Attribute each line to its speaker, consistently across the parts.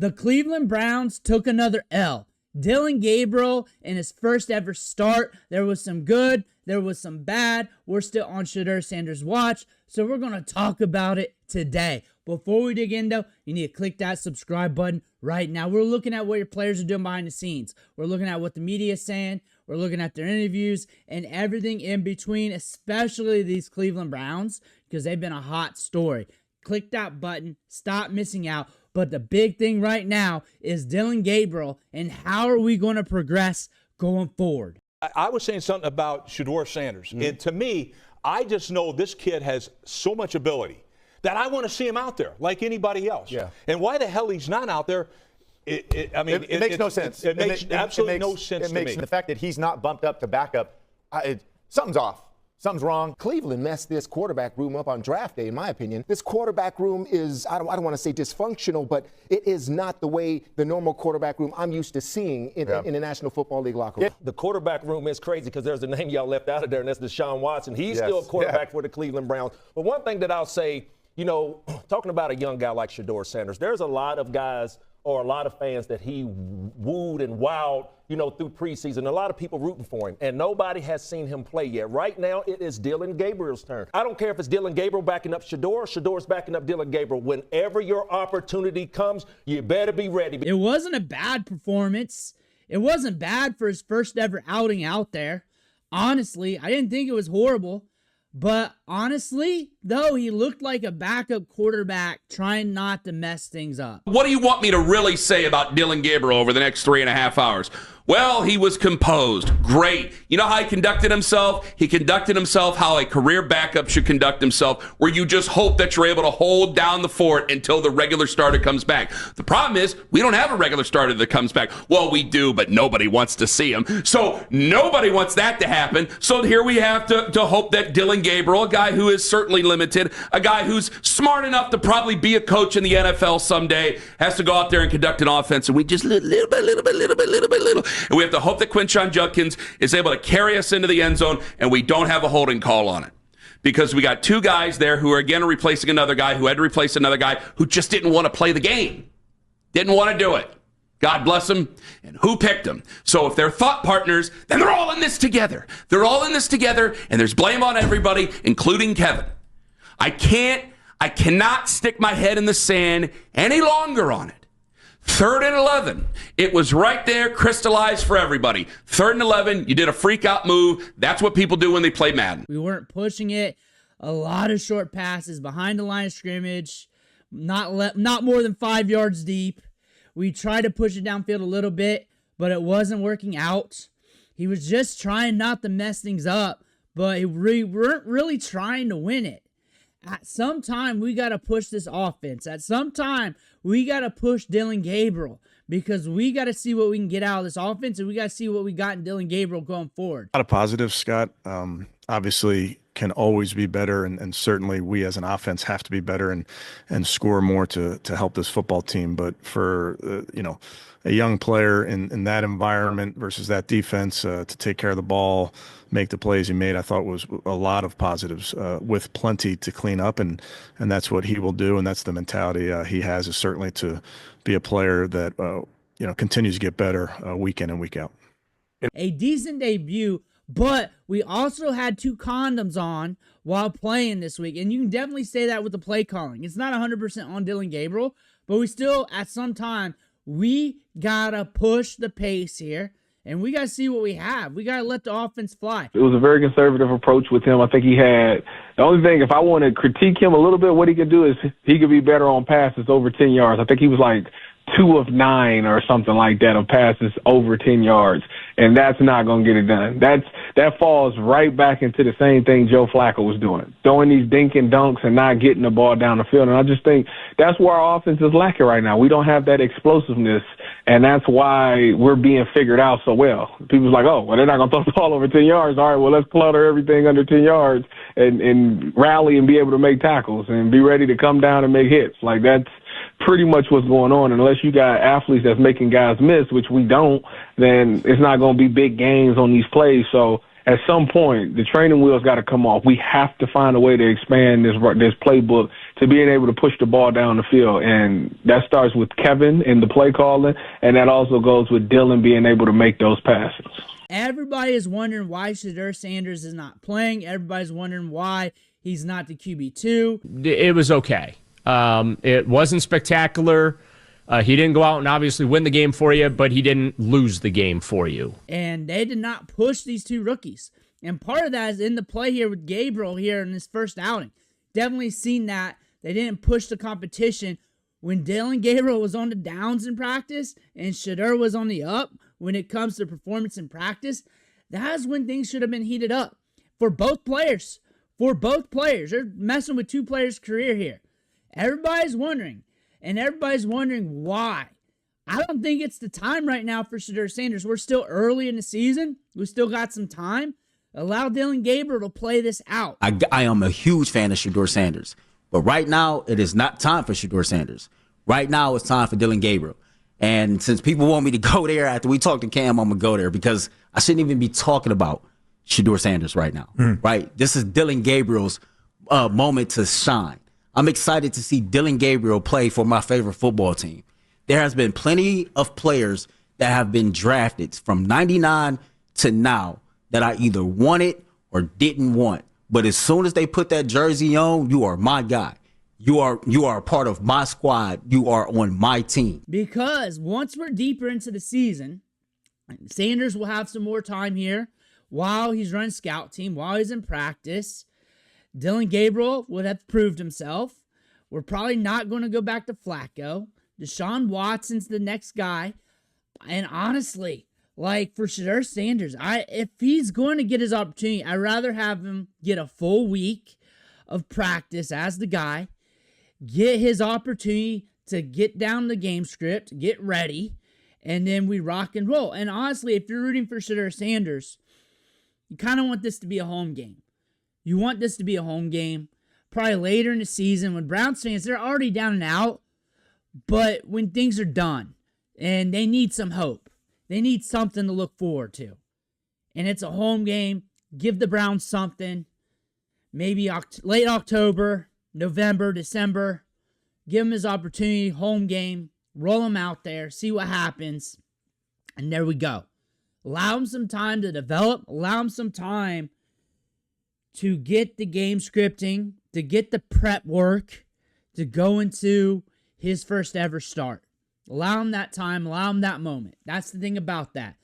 Speaker 1: The Cleveland Browns took another L. Dillon Gabriel in his first ever start. There was some good, there was some bad. We're still on Shedeur Sanders' watch, so we're going to talk about it today. Before we dig in, though, you need to click that subscribe button right now. We're looking at what your players are doing behind the scenes. We're looking at what the media is saying. We're looking at their interviews and everything in between, especially these Cleveland Browns, because they've been a hot story. Click that button. Stop missing out. But the big thing right now is Dillon Gabriel, and how are we going to progress going forward?
Speaker 2: I was saying something about Shedeur Sanders. And to me, I just know this kid has so much ability that I want to see him out there like anybody else. Yeah. And why the hell he's not out there, it
Speaker 3: makes no sense.
Speaker 2: It makes absolutely no sense to me.
Speaker 3: The fact that he's not bumped up to backup, something's off. Something's wrong.
Speaker 4: Cleveland messed this quarterback room up on draft day, in my opinion. This quarterback room is, I don't want to say dysfunctional, but it is not the way the normal quarterback room I'm used to seeing in the National Football League locker room.
Speaker 5: The quarterback room is crazy because there's a name y'all left out of there, and that's Deshaun Watson. He's still a quarterback for the Cleveland Browns. But one thing that I'll say, you know, talking about a young guy like Shedeur Sanders, there's a lot of guys or a lot of fans that he wooed and wowed, you know, through preseason. A lot of people rooting for him, and nobody has seen him play yet. Right now, it is Dillon Gabriel's turn. I don't care if it's Dillon Gabriel backing up Shedeur, Shedeur's backing up Dillon Gabriel. Whenever your opportunity comes, you better be ready.
Speaker 1: It wasn't a bad performance. It wasn't bad for his first ever outing out there. Honestly, I didn't think it was horrible. But honestly, though, he looked like a backup quarterback trying not to mess things up.
Speaker 6: What do you want me to really say about Dillon Gabriel over the next 3.5 hours? Well, he was composed. Great. You know how he conducted himself? He conducted himself how a career backup should conduct himself, where you just hope that you're able to hold down the fort until the regular starter comes back. The problem is we don't have a regular starter that comes back. Well, we do, but nobody wants to see him. So nobody wants that to happen. So here we have to hope that Dillon Gabriel, a guy who is certainly limited, a guy who's smart enough to probably be a coach in the NFL someday, has to go out there and conduct an offense. And we just little bit. And we have to hope that Quinshon Judkins is able to carry us into the end zone and we don't have a holding call on it. Because we got two guys there who are again replacing another guy who had to replace another guy who just didn't want to play the game. Didn't want to do it. God bless them. And who picked them? So if they're thought partners, then they're all in this together. They're all in this together, and there's blame on everybody, including Kevin. I cannot stick my head in the sand any longer on it. 3rd and 11. It was right there, crystallized for everybody. 3rd and 11, you did a freak-out move. That's what people do when they play Madden.
Speaker 1: We weren't pushing it. A lot of short passes behind the line of scrimmage, not more than 5 yards deep. We tried to push it downfield a little bit, but it wasn't working out. He was just trying not to mess things up, but we weren't really trying to win it. At some time, we got to push this offense. At some time, we got to push Dillon Gabriel because we got to see what we can get out of this offense, and we got to see what we got in Dillon Gabriel going forward.
Speaker 7: A lot of positives, Scott. Obviously, can always be better, and certainly we as an offense have to be better and score more to help this football team. But for a young player in that environment versus that defense to take care of the ball, make the plays he made, I thought was a lot of positives with plenty to clean up, and that's what he will do, and that's the mentality he has, is certainly to be a player that continues to get better week in and week out.
Speaker 1: A decent debut, but we also had 2 condoms on while playing this week, and you can definitely say that with the play calling. It's not 100% on Dillon Gabriel, but we still, at some time, we got to push the pace here, and we got to see what we have. We got to let the offense fly.
Speaker 8: It was a very conservative approach with him. I think he had – the only thing, if I want to critique him a little bit, what he could do is he could be better on passes over 10 yards. I think he was like 2 of 9 or something like that of passes over 10 yards, and that's not going to get it done. That falls right back into the same thing Joe Flacco was doing, throwing these dink and dunks and not getting the ball down the field. And I just think that's where our offense is lacking right now. We don't have that explosiveness, and that's why we're being figured out so well. People's like, oh, well, they're not going to throw the ball over 10 yards. All right, well, let's clutter everything under 10 yards and rally and be able to make tackles and be ready to come down and make hits. Like, that's pretty much what's going on. Unless you got athletes that's making guys miss, which we don't, then it's not going to be big gains on these plays. So at some point, the training wheels got to come off. We have to find a way to expand this playbook to being able to push the ball down the field. And that starts with Kevin and the play calling, and that also goes with Dillon being able to make those passes.
Speaker 1: Everybody is wondering why Shedeur Sanders is not playing. Everybody's wondering why he's not the QB2.
Speaker 9: It was okay. It wasn't spectacular. He didn't go out and obviously win the game for you, but he didn't lose the game for you.
Speaker 1: And they did not push these two rookies. And part of that is in the play here with Gabriel here in his first outing. Definitely seen that. They didn't push the competition. When Dillon Gabriel was on the downs in practice and Shedeur was on the up when it comes to performance in practice, that's when things should have been heated up. For both players. They're messing with two players' career here. Everybody's wondering. And everybody's wondering why. I don't think it's the time right now for Shedeur Sanders. We're still early in the season. We still got some time. Allow Dillon Gabriel to play this out.
Speaker 10: I am a huge fan of Shedeur Sanders. But right now, it is not time for Shedeur Sanders. Right now, it's time for Dillon Gabriel. And since people want me to go there after we talk to Cam, I'm going to go there because I shouldn't even be talking about Shedeur Sanders right now. Right? This is Dillon Gabriel's moment to shine. I'm excited to see Dillon Gabriel play for my favorite football team. There has been plenty of players that have been drafted from 99 to now that I either wanted or didn't want. But as soon as they put that jersey on, you are my guy. You are a part of my squad. You are on my team.
Speaker 1: Because once we're deeper into the season, Sanders will have some more time here while he's running scout team, while he's in practice. Dillon Gabriel would have proved himself. We're probably not going to go back to Flacco. Deshaun Watson's the next guy. And honestly, like for Shedeur Sanders, if he's going to get his opportunity, I'd rather have him get a full week of practice as the guy, get his opportunity to get down the game script, get ready, and then we rock and roll. And honestly, if you're rooting for Shedeur Sanders, you kind of want this to be a home game. You want this to be a home game, probably later in the season when Browns fans, they're already down and out, but when things are done and they need some hope, they need something to look forward to. And it's a home game. Give the Browns something. Maybe late October, November, December. Give him his opportunity, home game. Roll him out there. See what happens. And there we go. Allow him some time to develop. Allow him some time to get the game scripting, to get the prep work, to go into his first ever start. Allow him that time. Allow him that moment. That's the thing about that.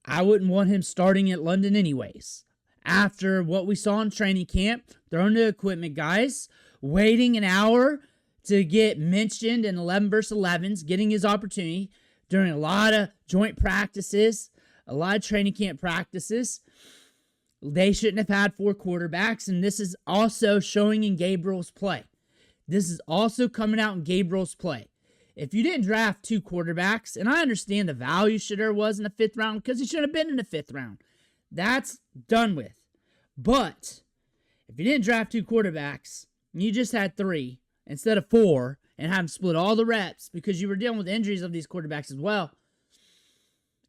Speaker 1: I wouldn't want him starting at London anyways. After what we saw in training camp, throwing the equipment, guys, waiting an hour to get mentioned in 11 versus 11s, getting his opportunity during a lot of joint practices, a lot of training camp practices. They shouldn't have had 4 quarterbacks, and this is also showing in Gabriel's play. This is also coming out in Gabriel's play. If you didn't draft 2 quarterbacks, and I understand the value Shedeur was in the 5th round because he should have been in the 5th round. That's done with. But if you didn't draft 2 quarterbacks, and you just had 3 instead of 4, and have them split all the reps because you were dealing with injuries of these quarterbacks as well,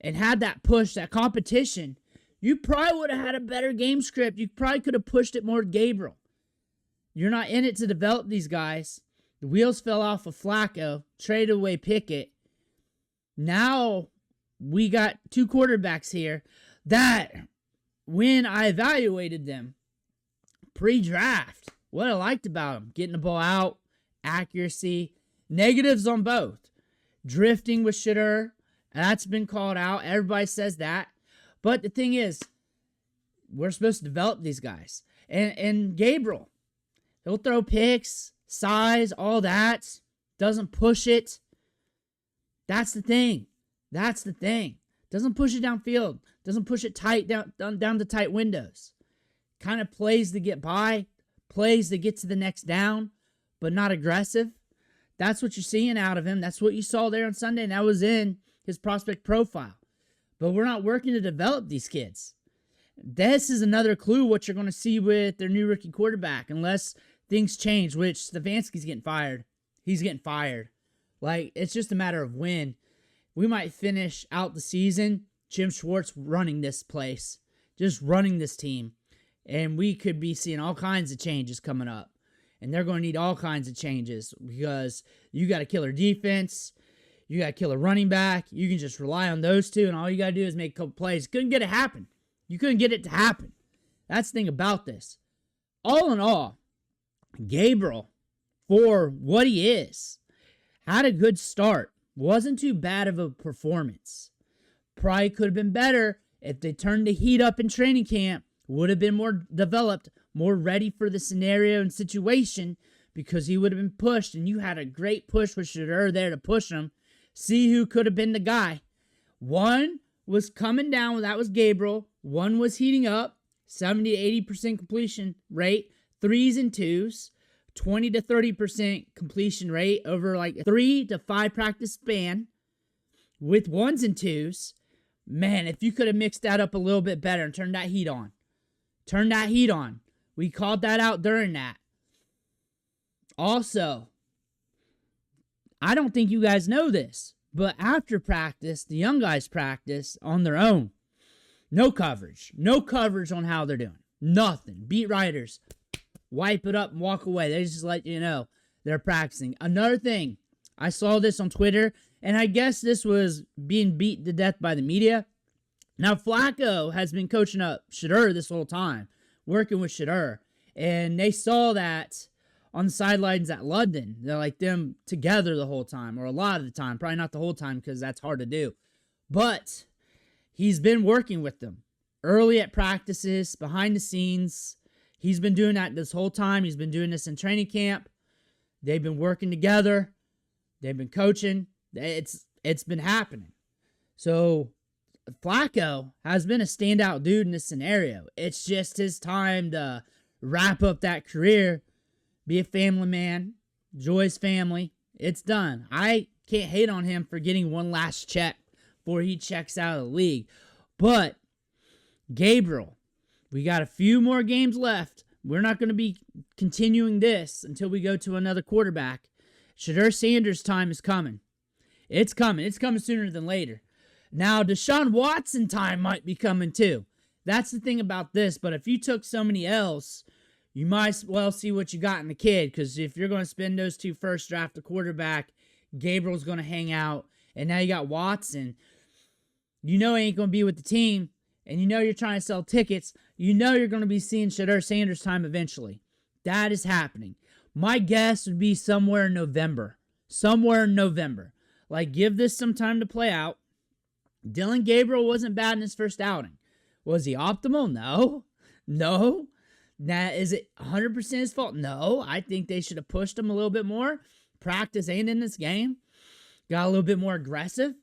Speaker 1: and had that push, that competition, you probably would have had a better game script. You probably could have pushed it more to Gabriel. You're not in it to develop these guys. The wheels fell off of Flacco, traded away Pickett. Now we got 2 quarterbacks here that, when I evaluated them pre-draft, what I liked about them, getting the ball out, accuracy, negatives on both. Drifting with Shedeur, that's been called out. Everybody says that. But the thing is, we're supposed to develop these guys. And Gabriel, he'll throw picks, size, all that. Doesn't push it. That's the thing. Doesn't push it downfield. Doesn't push it tight down to tight windows. Kind of plays to get by. Plays to get to the next down. But not aggressive. That's what you're seeing out of him. That's what you saw there on Sunday. And that was in his prospect profile. But we're not working to develop these kids. This is another clue what you're going to see with their new rookie quarterback. Unless things change, which Stefanski's getting fired. He's getting fired. Like, it's just a matter of when. We might finish out the season, Jim Schwartz running this place. Just running this team. And we could be seeing all kinds of changes coming up. And they're going to need all kinds of changes because you got a killer defense. You got a killer running back. You can just rely on those two, and all you got to do is make a couple plays. Couldn't get it to happen. You couldn't get it to happen. That's the thing about this. All in all, Gabriel, for what he is, had a good start. Wasn't too bad of a performance. Probably could have been better if they turned the heat up in training camp. Would have been more developed, more ready for the scenario and situation because he would have been pushed. And you had a great push with Shedeur there to push him. See who could have been the guy. One was coming down. That was Gabriel. One was heating up. 70 to 80% completion rate. 3s and 2s. 20 to 30% completion rate over like a 3 to 5 practice span. With 1s and 2s. Man, if you could have mixed that up a little bit better and turned that heat on. Turn that heat on. We called that out during that. Also, I don't think you guys know this, but after practice, the young guys practice on their own. No coverage. No coverage on how they're doing. Nothing. Beat writers wipe it up and walk away. They just let you know they're practicing. Another thing, I saw this on Twitter, and I guess this was being beat to death by the media. Now, Flacco has been coaching up Shedeur this whole time, working with Shedeur. And they saw that on the sidelines at London. They're like them together the whole time, or a lot of the time. Probably not the whole time because that's hard to do. But he's been working with them early at practices, behind the scenes. He's been doing that this whole time. He's been doing this in training camp. They've been working together. They've been coaching. It's been happening. So Flacco has been a standout dude in this scenario. It's just his time to wrap up that career, be a family man, enjoy his family. It's done. I can't hate on him for getting one last check before he checks out of the league. But Gabriel, we got a few more games left. We're not going to be continuing this until we go to another quarterback. Shedeur Sanders' time is coming. It's coming. It's coming sooner than later. Now, Deshaun Watson time might be coming too. That's the thing about this. But if you took so many L's, you might as well see what you got in the kid. Because if you're going to spend those 2 first, draft a quarterback, Gabriel's going to hang out. And now you got Watson. You know he ain't going to be with the team. And you know you're trying to sell tickets. You know you're going to be seeing Shedeur Sanders time eventually. That is happening. My guess would be somewhere in November. Somewhere in November. Like, give this some time to play out. Dillon Gabriel wasn't bad in his first outing. Was he optimal? No. No. Now, is it 100% his fault? No. I think they should have pushed him a little bit more. Practice ain't in this game. Got a little bit more aggressive.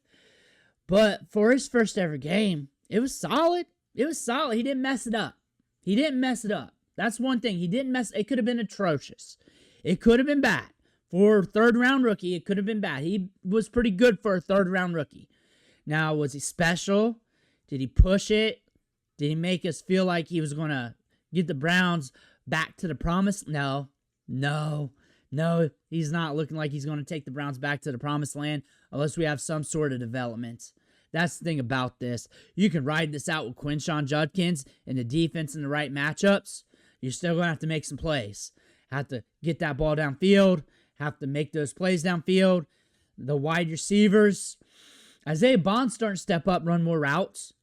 Speaker 1: But for his first ever game, it was solid. It was solid. He didn't mess it up. He didn't mess it up. That's one thing. He didn't mess. It could have been atrocious. It could have been bad. For a third-round rookie, it could have been bad. He was pretty good for a third-round rookie. Now, was he special? Did he push it? Did he make us feel like he was going to get the Browns back to the promise? No. He's not looking like he's going to take the Browns back to the promised land unless we have some sort of development. That's the thing about this. You can ride this out with Quinshon Judkins and the defense in the right matchups. You're still going to have to make some plays. Have to get that ball downfield. Have to make those plays downfield. The wide receivers. Isaiah Bond's starting to step up, run more routes.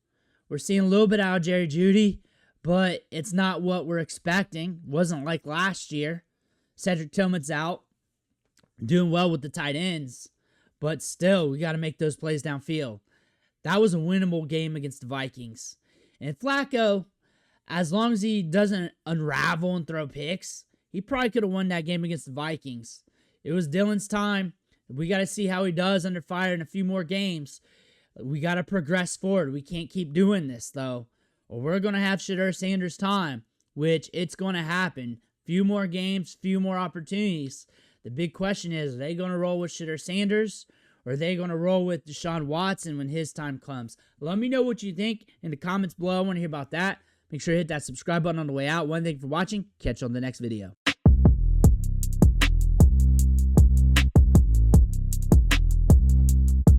Speaker 1: We're seeing a little bit out of Jerry Jeudy, but it's not what we're expecting. Wasn't like last year. Cedric Tillman's out. Doing well with the tight ends. But still, we got to make those plays downfield. That was a winnable game against the Vikings. And Flacco, as long as he doesn't unravel and throw picks, he probably could have won that game against the Vikings. It was Dillon's time. We got to see how he does under fire in a few more games. We got to progress forward. We can't keep doing this, though, or we're going to have Shedeur Sanders time, which it's going to happen. Few more games, few more opportunities. The big question is, are they going to roll with Shedeur Sanders, or are they going to roll with Deshaun Watson when his time comes? Let me know what you think in the comments below. I want to hear about that. Make sure to hit that subscribe button on the way out. One thing for watching. Catch you on the next video.